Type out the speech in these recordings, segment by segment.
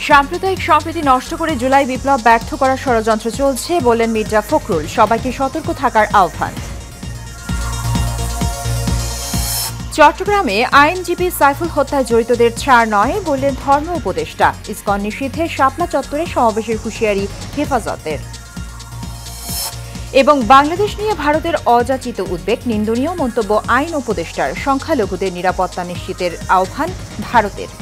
সাম্প্রদায়িক সম্প্রীতি নষ্ট করে জুলাই বিপ্লব ব্যর্থ করার ষড়যন্ত্র চলছে বললেন মির্জা ফখরুল। সবাইকে সতর্ক থাকার আহ্বান। চট্টগ্রামে আইনজীবী সাইফুল হত্যায় জড়িতদের ছাড় নয় বললেন ধর্ম উপদেষ্টা। ইসকন নিষিদ্ধে শাপলা চত্বরে সমাবেশের হুঁশিয়ারি হেফাজতের। এবং বাংলাদেশ নিয়ে ভারতের অযাচিত উদ্বেগ, নিন্দনীয় মন্তব্য আইন উপদেষ্টার। সংখ্যালঘুদের নিরাপত্তা নিশ্চিতের আহ্বান ভারতের।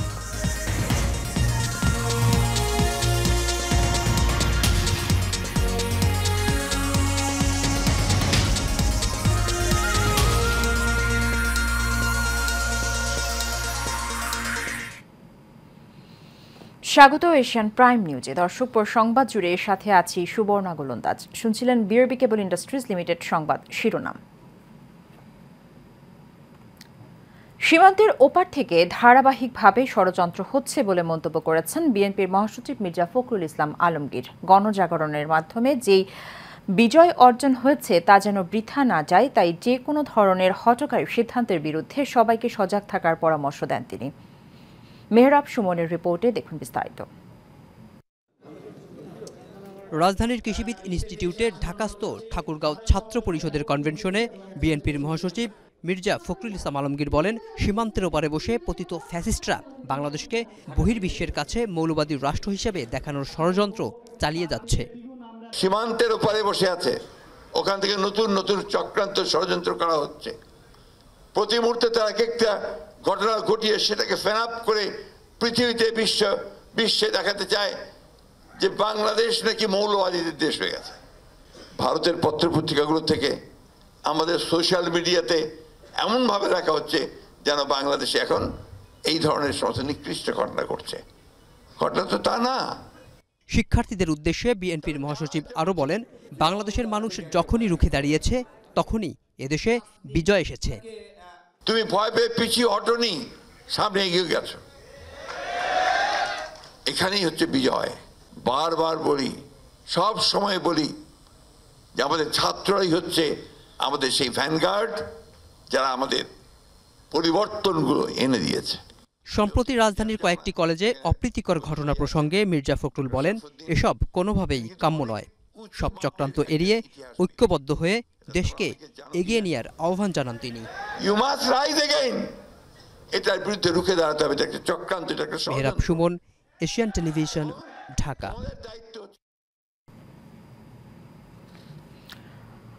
স্বাগত এশিয়ান প্রাইম নিউজে। দর্শক, সংবাদ জুড়ে এর সাথে আছি সুবর্ণা গোলন্দাজ। শুনছিলেন বিআরবি কেবল ইন্ডাস্ট্রিজ লিমিটেড সংবাদ শিরোনাম। সীমান্তের ওপার থেকে ধারাবাহিকভাবে ষড়যন্ত্র হচ্ছে বলে মন্তব্য করেছেন বিএনপির মহাসচিব মির্জা ফখরুল ইসলাম আলমগীর। গণজাগরণের মাধ্যমে যেই বিজয় অর্জন হয়েছে তা যেন বৃথা না যায়, তাই যে কোনো ধরনের হঠকারী সিদ্ধান্তের বিরুদ্ধে সবাইকে সজাগ থাকার পরামর্শ দেন তিনি। মেহরাব সুমনের রিপোর্টে দেখুন বিস্তারিত। রাজধানীর কৃষিবিদ ইনস্টিটিউটের ঢাকাস্থ ঠাকুরগাঁও ছাত্র পরিষদের কনভেনশনে বিএনপির মহাসচিব মির্জা ফখরুল ইসলাম আলমগীর বলেন, সীমান্তের ওপারে বসে পতিত ফ্যাসিস্টরা বাংলাদেশকে বহির্বিশ্বের কাছে মৌলবাদী রাষ্ট্র হিসেবে দেখানোর ষড়যন্ত্র চালিয়ে যাচ্ছে। সীমান্তের ওপারে বসে আছে, ওখান থেকে নতুন নতুন চক্রান্ত ষড়যন্ত্র করা হচ্ছে। প্রতি মুহূর্তে তারা একটা ঘটনা ঘটিয়ে সেটাকে ফ্যান আপ করে পৃথিবীতে বিশ্বে দেখাতে চায় যে বাংলাদেশ নাকি মৌলবাদীদের দেশ হয়ে গেছে। ভারতের পত্রপত্রিকাগুলো থেকে আমাদের সোশ্যাল মিডিয়াতে এমনভাবে রাখা হচ্ছে যেন বাংলাদেশে এখন এই ধরনের সমস্ত নিকৃষ্ট ঘটনা ঘটছে। ঘটনা তো তা না। শিক্ষার্থীদের উদ্দেশ্যে বিএনপির মহাসচিব আরও বলেন, বাংলাদেশের মানুষ যখনই রুখে দাঁড়িয়েছে তখনই এদেশে বিজয় এসেছে। তুমি ভয় পেয়ে পিছিয়ে হটনি, সামনে এগিয়ে গেছো, এখানেই হচ্ছে বিজয়। বারবার বলি, সব সময় বলি যে আমাদের ছাত্ররাই হচ্ছে আমাদের সেই ভ্যানগার্ড, যারা আমাদের পরিবর্তনগুলো এনে দিয়েছে। সম্প্রতি রাজধানীর কয়েকটি কলেজে অপ্রীতিকর ঘটনা প্রসঙ্গে মির্জা ফখরুল বলেন, এসব কোনোভাবেই কাম্য নয়। সব চক্রান্ত এড়িয়ে ঐক্যবদ্ধ হয়ে দেশকে এগিয়ে নেওয়ার আহ্বান জানান তিনি। ইউ মাস্ট রাইজ এগেইন, এটার বিরুদ্ধে রুখে দাঁড়াতে হবে। এটা একটা চক্রান্ত, এটা একটা ষড়যন্ত্র। Mehrab Suman, Asian television, Dhaka.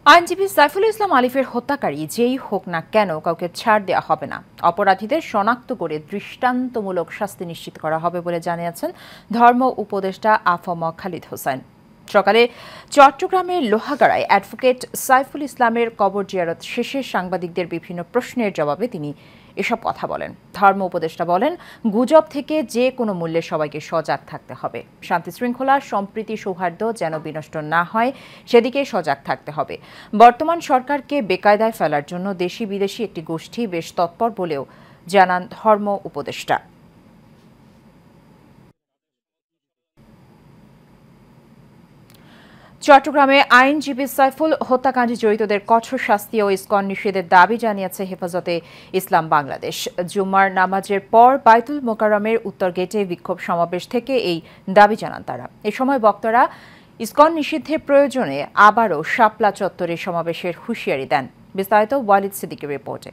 আইনজীবী সাইফুল ইসলাম আলিফের হত্যাকারী যেই হোক না কেন, কাউকে ছাড় দেওয়া হবে না। অপরাধীদের শনাক্ত করে দৃষ্টান্তমূলক শাস্তি নিশ্চিত করা হবে বলে জানিয়েছেন ধর্ম উপদেষ্টা আফম খালিদ হোসেন। সকালে চট্টগ্রামের লোহাগাড়ায় অ্যাডভোকেট সাইফুল ইসলামের কবর জিয়ারত শেষে সাংবাদিকদের বিভিন্ন প্রশ্নের জবাবে তিনি এসব কথা বলেন। ধর্ম উপদেষ্টা বলেন, গুজব থেকে যে কোনো মূল্যে সবাইকে সজাগ থাকতে হবে। শান্তি শৃঙ্খলা, সম্প্রীতি, সৌহার্দ্য যেন বিনষ্ট না হয় সেদিকে সজাগ থাকতে হবে। বর্তমান সরকারকে বেকায়দায় ফেলার জন্য দেশি বিদেশি একটি গোষ্ঠী বেশ তৎপর বলেও জানান ধর্ম উপদেষ্টা। চট্টগ্রামে আইনজীবী সাইফুল হত্যাকাণ্ডে জড়িতদের কঠোর শাস্তি ও ইসকন নিষেধের দাবি জানিয়েছে হেফাজতে ইসলাম বাংলাদেশ। জুম্মার নামাজের পর বাইতুল মোকাররমের উত্তর গেটে বিক্ষোভ সমাবেশ থেকে এই দাবি জানান তারা। এ সময় বক্তারা ইসকন নিষিদ্ধের প্রয়োজনে আবারও শাপলা চত্বরে সমাবেশের হুঁশিয়ারি দেন। বিস্তারিত ওয়ালিদ সিদ্দিকের রিপোর্টে।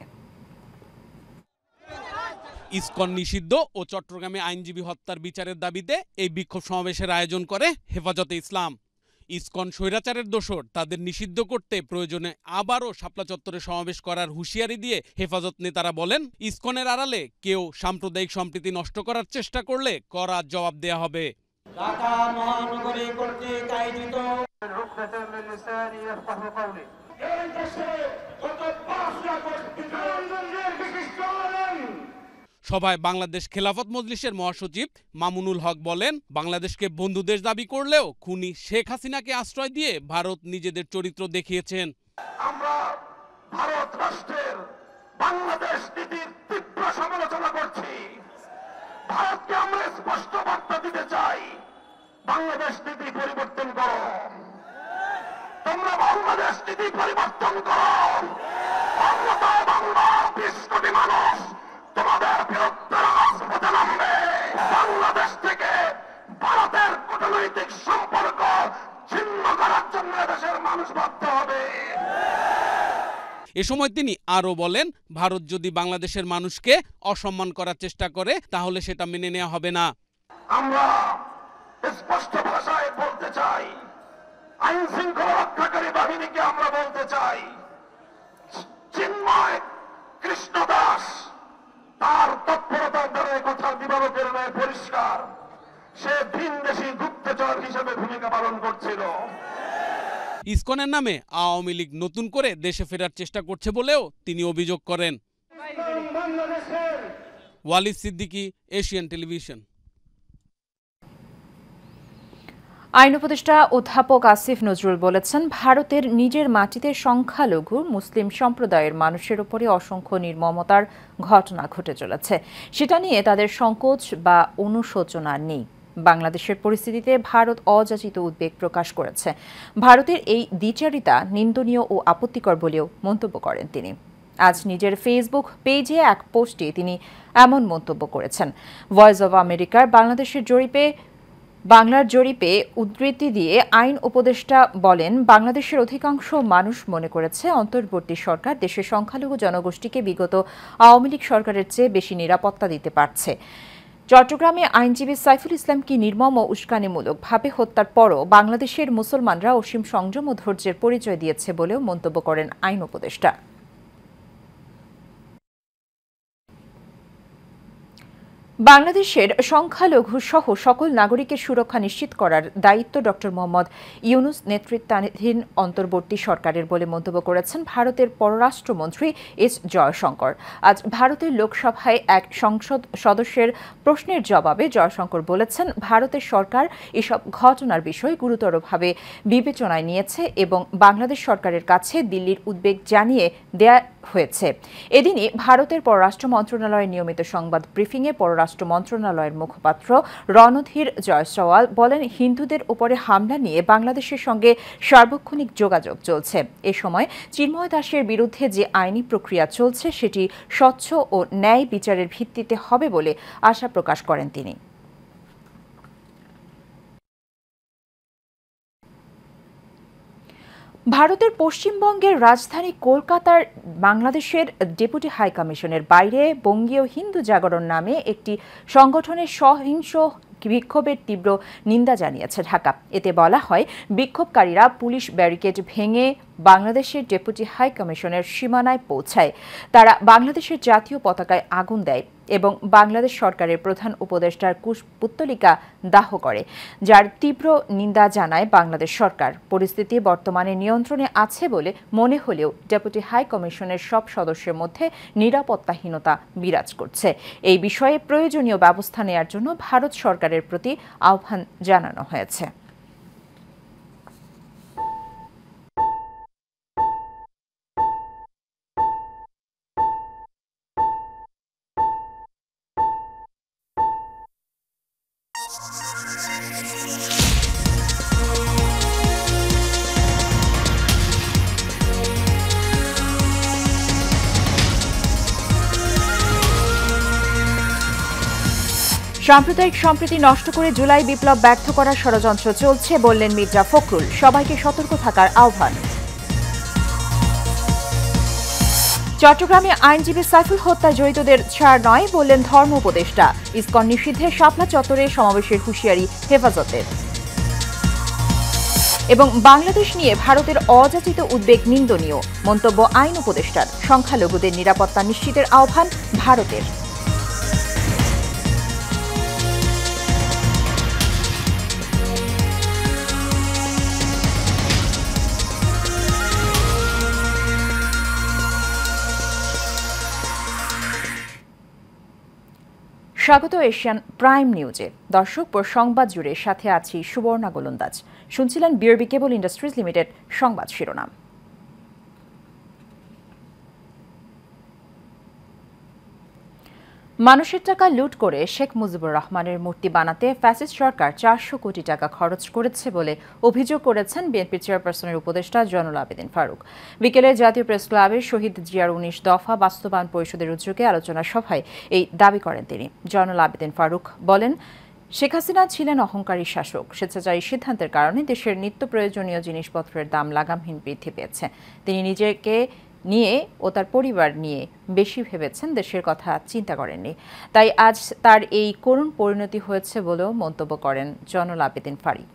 ইসকন নিষিদ্ধ ও চট্টগ্রামে আইনজীবী হত্যার বিচারের দাবিতে এই বিক্ষোভ সমাবেশের আয়োজন করে হেফাজতে ইসলাম। ইসকন স্বৈরাচারের দোসর, তাদের নিষিদ্ধ করতে প্রয়োজনে আবারও শাপলা চত্বরে সমাবেশ করার হুঁশিয়ারি দিয়ে হেফাজত নেতারা বলেন, ইসকনের আড়ালে কেউ সাম্প্রদায়িক সম্প্রীতি নষ্ট করার চেষ্টা করলে কড়া জবাব দেয়া হবে। ঢাকা মহানগরী কর্তৃক আয়োজিত সভায় বাংলাদেশ খেলাফত মজলিসের মহাসচিব মামুনুল হক বলেন, বাংলাদেশকে বন্ধু দেশ দাবি করলেও খুনি শেখ হাসিনাকে আশ্রয় দিয়ে ভারত নিজেদের চরিত্র দেখিয়েছেন। আমরা ভারত রাষ্ট্রের বাংলাদেশ নীতির তীব্র সমালোচনা করছি। ভারতকে আমরা স্পষ্ট বার্তা দিতে চাই, বাংলাদেশ নীতি পরিবর্তন করো। তোমরা বাংলাদেশ নীতি পরিবর্তন করো, অন্যথায় বাংলা 20 কোটি মানুষ তোমাদের বিরুদ্ধে রাজপথে নামবে। বাংলাদেশ থেকে এ সময় তিনি আরও বলেন, ভারত যদি বাংলাদেশের মানুষকে অসম্মান করার চেষ্টা করে তাহলে সেটা মেনে নেওয়া হবে না। আমরা স্পষ্ট ভাষায় বলতে চাই, আইন শৃঙ্খলা রক্ষাকারী বাহিনীকে আমরা বলতে চাই, চিন্ময় কৃষ্ণ দাস তার তৎপরতার দ্বারা কথা দিবালোকের ন্যায় পরিষ্কার, সে ভিনদেশী গুপ্তচর হিসেবে ভূমিকা পালন করছিল। ইসকনের নামে আওয়ামী লীগ নতুন করে দেশে ফেরার চেষ্টা করছে বলেও তিনি অভিযোগ করেন। Walid Siddiqui, Asian television. আইন উপদেষ্টা অধ্যাপক আসিফ নজরুল বলেছেন, ভারতের নিজের মাটিতে সংখ্যালঘু মুসলিম সম্প্রদায়ের মানুষের উপরে অসংখ্য নির্মমতার ঘটনা ঘটে চলেছে। সেটা নিয়ে তাদের সংকোচ বা অনুশোচনা নেই। বাংলাদেশের পরিস্থিতিতে ভারত অযাচিত উদ্বেগ প্রকাশ করেছে। ভারতের এই দ্বিচারিতা নিন্দনীয় ও আপত্তিকর বলেও মন্তব্য করেন তিনি। আজ নিজের ফেসবুক পেজে এক পোস্টে তিনি এমন মন্তব্য করেছেন। ভয়েস অব আমেরিকার বাংলার জরিপে উদ্ধৃতি দিয়ে আইন উপদেষ্টা বলেন, বাংলাদেশের অধিকাংশ মানুষ মনে করেছে অন্তর্বর্তী সরকার দেশের সংখ্যালঘু জনগোষ্ঠীকে বিগত আওয়ামী লীগ সরকারের চেয়ে বেশি নিরাপত্তা দিতে পারছে। চট্টগ্রামে আইনজীবী সাইফুল ইসলামকে নির্মম ও উস্কানিমূলকভাবে হত্যার পরও বাংলাদেশের মুসলমানরা অসীম সংযম ও ধৈর্যের পরিচয় দিয়েছে বলেও মন্তব্য করেন আইন উপদেষ্টা। বাংলাদেশের সংখ্যালঘু সহ সকল নাগরিকের সুরক্ষা নিশ্চিত করার দায়িত্ব ডক্টর মোহাম্মদ ইউনূস নেতৃত্বাধীন অন্তর্বর্তী সরকারের বলে মন্তব্য করেছেন ভারতের পররাষ্ট্রমন্ত্রী এস জয়শঙ্কর। আজ ভারতের লোকসভায় এক সংসদ সদস্যের প্রশ্নের জবাবে জয়শঙ্কর বলেছেন, ভারতের সরকার এসব ঘটনার বিষয় গুরুতরভাবে বিবেচনায় নিয়েছে এবং বাংলাদেশ সরকারের কাছে দিল্লির উদ্বেগ জানিয়ে দেয়া হয়েছে। এদিনই ভারতের পররাষ্ট্র মন্ত্রণালয়ের নিয়মিত সংবাদ ব্রিফিংয়ে পররাষ্ট্র মন্ত্রণালয়ের মুখপাত্র রণধীর জয়সওয়াল বলেন, হিন্দুদের উপরে হামলা নিয়ে বাংলাদেশের সঙ্গে সার্বক্ষণিক যোগাযোগ চলছে। এ সময় চিন্ময় দাসের বিরুদ্ধে যে আইনি প্রক্রিয়া চলছে সেটি স্বচ্ছ ও ন্যায় বিচারের ভিত্তিতে হবে বলে আশা প্রকাশ করেন তিনি। ভারতের পশ্চিমবঙ্গের রাজধানী কলকাতার বাংলাদেশের ডেপুটি হাই কমিশনের বাইরে বঙ্গীয় হিন্দু জাগরণ নামে একটি সংগঠনের সহিংস বিক্ষোভের তীব্র নিন্দা জানিয়েছে ঢাকা। এতে বলা হয়, বিক্ষোভকারীরা পুলিশ ব্যারিকেড ভেঙে বাংলাদেশের ডেপুটি হাই কমিশনের সীমানায় পৌঁছায়। তারা বাংলাদেশের জাতীয় পতাকায় আগুন দেয় এবং বাংলাদেশ সরকারের প্রধান উপদেষ্টার পুত্তলিকা দাহ করে, যার তীব্র নিন্দা জানায় বাংলাদেশ সরকার। পরিস্থিতি বর্তমানে নিয়ন্ত্রণে আছে বলে মনে হলেও ডেপুটি হাই কমিশনের সব সদস্যের মধ্যে নিরাপত্তাহীনতা বিরাজ করছে। এই বিষয়ে প্রয়োজনীয় ব্যবস্থা নেওয়ার জন্য ভারত সরকারের প্রতি আহ্বান জানানো হয়েছে। সাম্প্রদায়িক সম্প্রীতি নষ্ট করে জুলাই বিপ্লব ব্যর্থ করার ষড়যন্ত্র চলছে বললেন মির্জা ফখরুল। সবাইকে সতর্ক থাকার আহ্বান। চট্টগ্রামে আইনজীবী সাইফুল হত্যায় জড়িতদের ছাড় নয় বললেন ধর্ম উপদেষ্টা। ইসকন নিষিদ্ধে শাপলা চত্বরে সমাবেশের হুঁশিয়ারি হেফাজতের। এবং বাংলাদেশ নিয়ে ভারতের অযাচিত উদ্বেগ নিন্দনীয় মন্তব্য আইন উপদেষ্টার। সংখ্যালঘুদের নিরাপত্তা নিশ্চিতের আহ্বান ভারতের। স্বাগত এশিয়ান প্রাইম নিউজে। দর্শক, সংবাদ জুড়ে সাথে আছি সুবর্ণা গোলন্দাজ। শুনছিলেন বিআরবি কেবল ইন্ডাস্ট্রিজ লিমিটেড সংবাদ শিরোনাম। মানুষের টাকা লুট করে শেখ মুজিবুর রহমানের মূর্তি বানাতে ফ্যাসিস্ট সরকার 400 কোটি টাকা খরচ করেছে বলে অভিযোগ করেছেন বিএনপি চেয়ারপারসনের উপদেষ্টা জয়নুল আবেদিন ফারুক। বিকেলে জাতীয় প্রেস ক্লাবে শহীদ জিয়ার 19 দফা বাস্তবায়ন পরিষদের উদ্যোগে আলোচনা সভায় এই দাবি করেন তিনি। জয়নুল আবেদিন ফারুক বলেন, শেখ হাসিনা ছিলেন অহংকারী শাসক। স্বেচ্ছাচারী সিদ্ধান্তের কারণে দেশের নিত্য প্রয়োজনীয় জিনিসপত্রের দাম লাগামহীন বৃদ্ধি পেয়েছে। তিনি নিজেকে নিয়ে ও তার পরিবার নিয়ে বেশি ভেবেছেন, দেশের কথা চিন্তা করেননি। তাই আজ তার এই করুণ পরিণতি হয়েছে বলেও মন্তব্য করেন জয়নুল আবেদিন ফারী।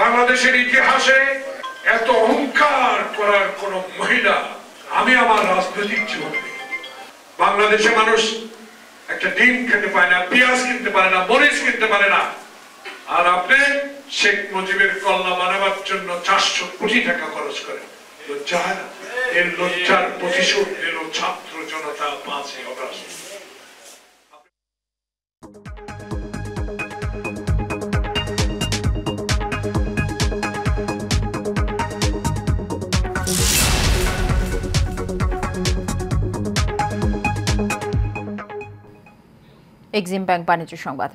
বাংলাদেশের ইতিহাসে এত অহংকার করার কোন মহিলা আমি আমার রাজনৈতিক জীবনে, বাংলাদেশে মানুষ একটা ডিম খেতে পারে না, পেঁয়াজ কিনতে পারে না, মরিচ কিনতে পারে না, আর আপনি শেখ মুজিবের কল্লা বানাবার জন্য 400 কোটি টাকা খরচ করেন। লজ্জা হয় না? এর লজ্জার প্রতিশোধ নিল ছাত্র জনতা 5ই আগস্ট। এক্সিম ব্যাংক বাণিজ্য সংবাদ।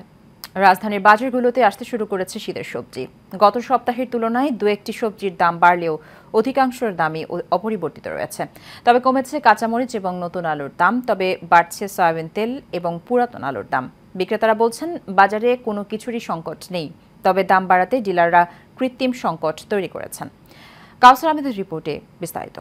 রাজধানীর বাজারগুলোতে আসতে শুরু করেছে শীতের সবজি। গত সপ্তাহের তুলনায় দু একটি সবজির দাম বাড়লেও অধিকাংশের দামই অপরিবর্তিত রয়েছে। তবে কমেছে কাঁচামরিচ এবং নতুন আলুর দাম, তবে বাড়ছে সয়াবিন তেল এবং পুরাতন আলুর দাম। বিক্রেতারা বলছেন বাজারে কোনো কিছুরই সংকট নেই, তবে দাম বাড়াতে ডিলাররা কৃত্রিম সংকট তৈরি করেছেন। কাউসার আহমেদের রিপোর্টে বিস্তারিত।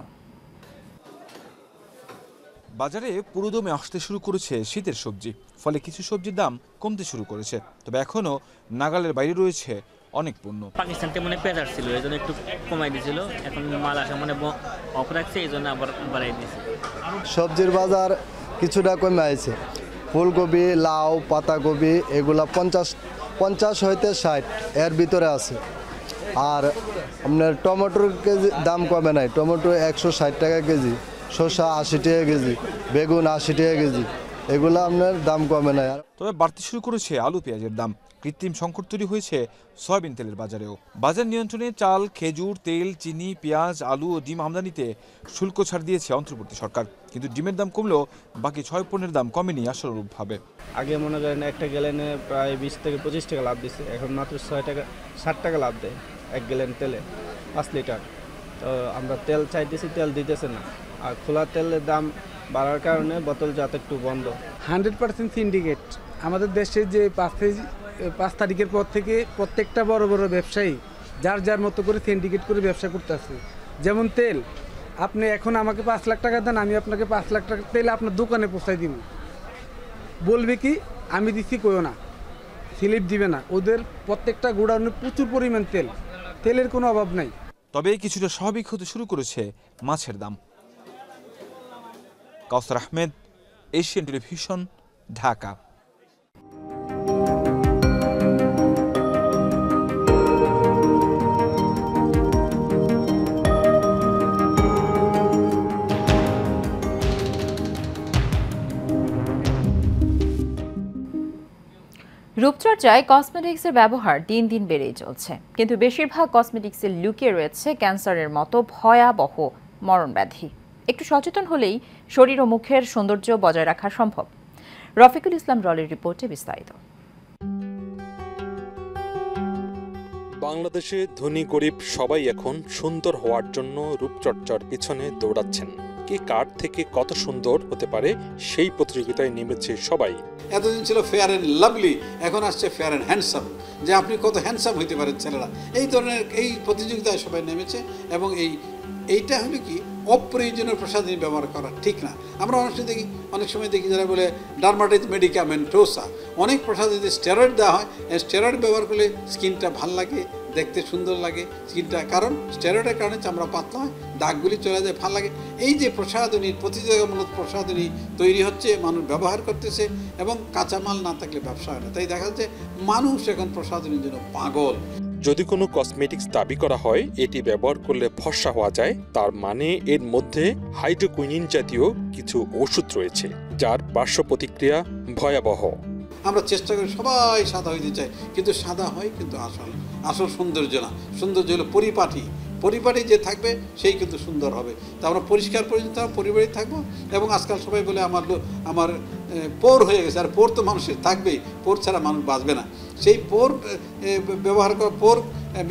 বাজারে পুরোদমে আসতে শুরু করেছে শীতের সবজি, ফলে কিছু সবজির দাম কমতে শুরু করেছে। তবে এখনো নাগালের বাইরে রয়েছে অনেক পণ্য। পাকিস্তান থেকে মনে পেঁয়াজ ছিল, এই জন্য একটু কমাই দিয়েছিল, এখন মাল আসা মানে অফ রাখছে, এই জন্য আবার বাড়াই দিয়েছে। সবজির বাজার কিছুটা কমে আছে। ফুলকপি, লাউ, পাতাকপি এগুলা 50 হইতে 60 এর ভিতরে আছে। আর আপনার টমেটোর কেজি দাম কমে নাই, টমেটো 160 টাকা কেজি, শসা 80 টাকা কেজি, বেগুন 80 টাকা কেজি, এগুলো আপনার দাম কমে নাই। তবে বাড়তে শুরু করেছে আলু পেঁয়াজের দাম। কৃত্রিম সংকট তৈরি হয়েছে সয়াবিন তেলের বাজারেও। বাজার নিয়ন্ত্রণে চাল, খেজুর, তেল, চিনি, পেঁয়াজ, আলু ও ডিম আমদানিতে শুল্ক ছাড় দিয়েছে অন্তর্বর্তী সরকার। কিন্তু ডিমের দাম কমলেও বাকি 6 পণ্যের দাম কমেনি আশানুরূপভাবে। আগে মনে করেন একটা গ্যালেনে প্রায় 20 থেকে 25 টাকা লাভ দিচ্ছে, এখন মাত্র 60 টাকা লাভ দেয় 1 গ্যালেন তেলে 5 লিটার। তো আমরা তেল চাইতেছি, তেল দিতেছে না। আর খোলা তেলের দাম বাড়ার কারণে বোতলজাত একটু বন্ধ। 100% সিন্ডিকেট। আমাদের দেশে যে 5 তারিখের পর থেকে প্রত্যেকটা বড় বড় ব্যবসায়ী যার যার মতো করে সিন্ডিকেট করে ব্যবসা করতেছে। যেমন তেল, আপনি এখন আমাকে 5 লাখ টাকা দেন, আমি আপনাকে 5 লাখ টাকা তেল আপনার দোকানে পৌঁছাই দিব। বলবে কি আমি দিচ্ছি, কইও না, স্লিপ দিবে না। ওদের প্রত্যেকটা গোডাউনে প্রচুর পরিমাণ তেল, তেলের কোনো অভাব নাই। তবে কিছুটা স্বাভাবিক হতে শুরু করেছে মাছের দাম। কাউসার আহমেদ, এশিয়ান টেলিভিশন, ঢাকা। রূপচর্চায় কসমেটিক্সের ব্যবহার দিন দিন বেড়েই চলছে, কিন্তু বেশিরভাগ কসমেটিক্সের লুকিয়ে রয়েছে ক্যান্সারের মতো ভয়াবহ মরণব্যাধি। একটু সচেতন হলেই শরীর ও মুখের সৌন্দর্য বজায় রাখা সম্ভব। রফিকুল ইসলাম রলের রিপোর্টে বিস্তারিত। বাংলাদেশে ধনী গরিব সবাই এখন সুন্দর হওয়ার জন্য রূপচর্চার পিছনে দৌড়াচ্ছেন। কে কার থেকে কত সুন্দর হতে পারে সেই প্রতিযোগিতায় নেমেছে সবাই। এতদিন ছিল ফেয়ার অ্যান্ড লাভলি, এখন আসছে ফেয়ার অ্যান্ড হ্যান্ডসাম, যে আপনি কত হ্যান্ডসাম হইতে পারেন ছেলেরা। এই ধরনের এই প্রতিযোগিতায় সবাই নেমেছে। এবং এইটা হলো কি অপ্রয়োজনীয় প্রসাধনী ব্যবহার করা ঠিক না। আমরা অনেক সময় দেখি যারা বলে ডার্মাটাইটিস মেডিকামেন্টোসা, অনেক প্রসাধনীতে স্টেরয়েড দেওয়া হয়। স্টেরয়েড ব্যবহার করলে স্কিনটা ভাল লাগে, দেখতে সুন্দর লাগে স্কিনটা, কারণ স্টেরয়েডের কারণে চামড়া পাতলা হয়, দাগগুলি চলে যায়, ভাল লাগে। এই যে প্রসাধনী, প্রতিযোগিতামূলক প্রসাধনী তৈরি হচ্ছে, মানুষ ব্যবহার করতেছে, এবং কাঁচামাল না থাকলে ব্যবসা হয় না। তাই দেখা যাচ্ছে মানুষ এখন প্রসাধনীর জন্য পাগল। যদি কোনো কসমেটিক্স দাবি করা হয় এটি ব্যবহার করলে ফর্সা হওয়া যায়, তার মানে এর মধ্যে হাইড্রোকুইনিন জাতীয় কিছু ওষুধ রয়েছে, যার পার্শ্ব প্রতিক্রিয়া ভয়াবহ। আমরা চেষ্টা করি সবাই সাদা হইতে চাই, কিন্তু সাদা হয় কিন্তু আসল সৌন্দর্য না। সৌন্দর্য হলো পরিপাটি যে থাকবে সেই কিন্তু সুন্দর হবে। তা আমরা পরিষ্কার পরিচ্ছন্ন পরিবারই থাকবো। এবং আজকাল সবাই বলে আমার পোর হয়ে গেছে, আর পোর তো মানুষের থাকবেই, পোর ছাড়া মানুষ বাঁচবে না। সেই পোর ব্যবহার করা, পোর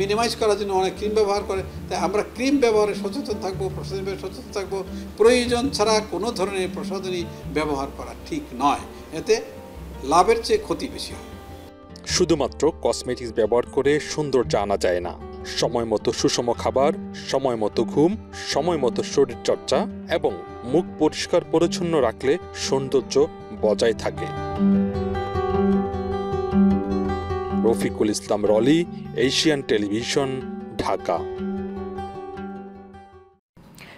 মিনিমাইজ করার জন্য অনেক ক্রিম ব্যবহার করে। তাই আমরা ক্রিম ব্যবহারে সচেতন থাকবো, প্রসাধনী ব্যবহারে সচেতন থাকবো। প্রয়োজন ছাড়া কোনো ধরনের প্রসাধনী ব্যবহার করা ঠিক নয়, এতে লাভের চেয়ে ক্ষতি বেশি হয়। শুধুমাত্র কসমেটিক্স ব্যবহার করে সৌন্দর্য আনা যায় না। সময় মতো সুষম খাবার, সময় মতো ঘুম, সময় মতো শরীরচর্চা এবং মুখ পরিষ্কার পরিচ্ছন্ন রাখলে সৌন্দর্য বজায় থাকে। Rafiqul Islam রলি, Asian television, Dhaka.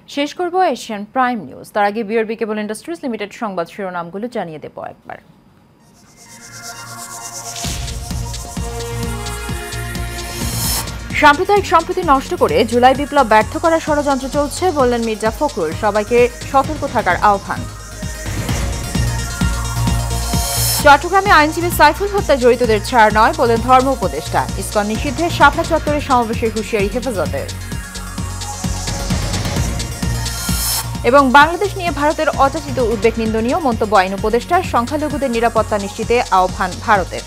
শেষ করব এশিয়ান প্রাইম নিউজ। তার আগে বিআরবি কেবল ইন্ডাস্ট্রিজ লিমিটেড সংবাদ শিরোনামগুলো জানিয়ে দেব একবার। সাম্প্রদায়িক সম্প্রীতি নষ্ট করে জুলাই বিপ্লব ব্যর্থ করার ষড়যন্ত্র চলছে বললেন মির্জা ফখরুল। সবাইকে সতর্ক থাকার আহ্বান। চট্টগ্রামে আইনজীবী সাইফুল হত্যা জড়িতদের ছাড় নয় বলেন ধর্ম উপদেষ্টা। ইসকন নিষিদ্ধে শাপলা চত্বরে সমাবেশের হুঁশিয়ারি হেফাজতের। এবং বাংলাদেশ নিয়ে ভারতের অযাচিত উদ্বেগ নিন্দনীয় মন্তব্য আইন উপদেষ্টার। সংখ্যালঘুদের নিরাপত্তা নিশ্চিতে আহ্বান ভারতের।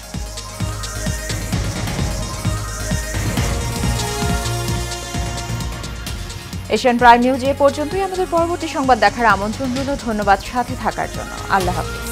এশিয়ান প্রাইম নিউজ এ পর্যন্তই। আমাদের পরবর্তী সংবাদ দেখার আমন্ত্রণ রইল। ধন্যবাদ সাথে থাকার জন্য। আল্লাহ হাফেজ।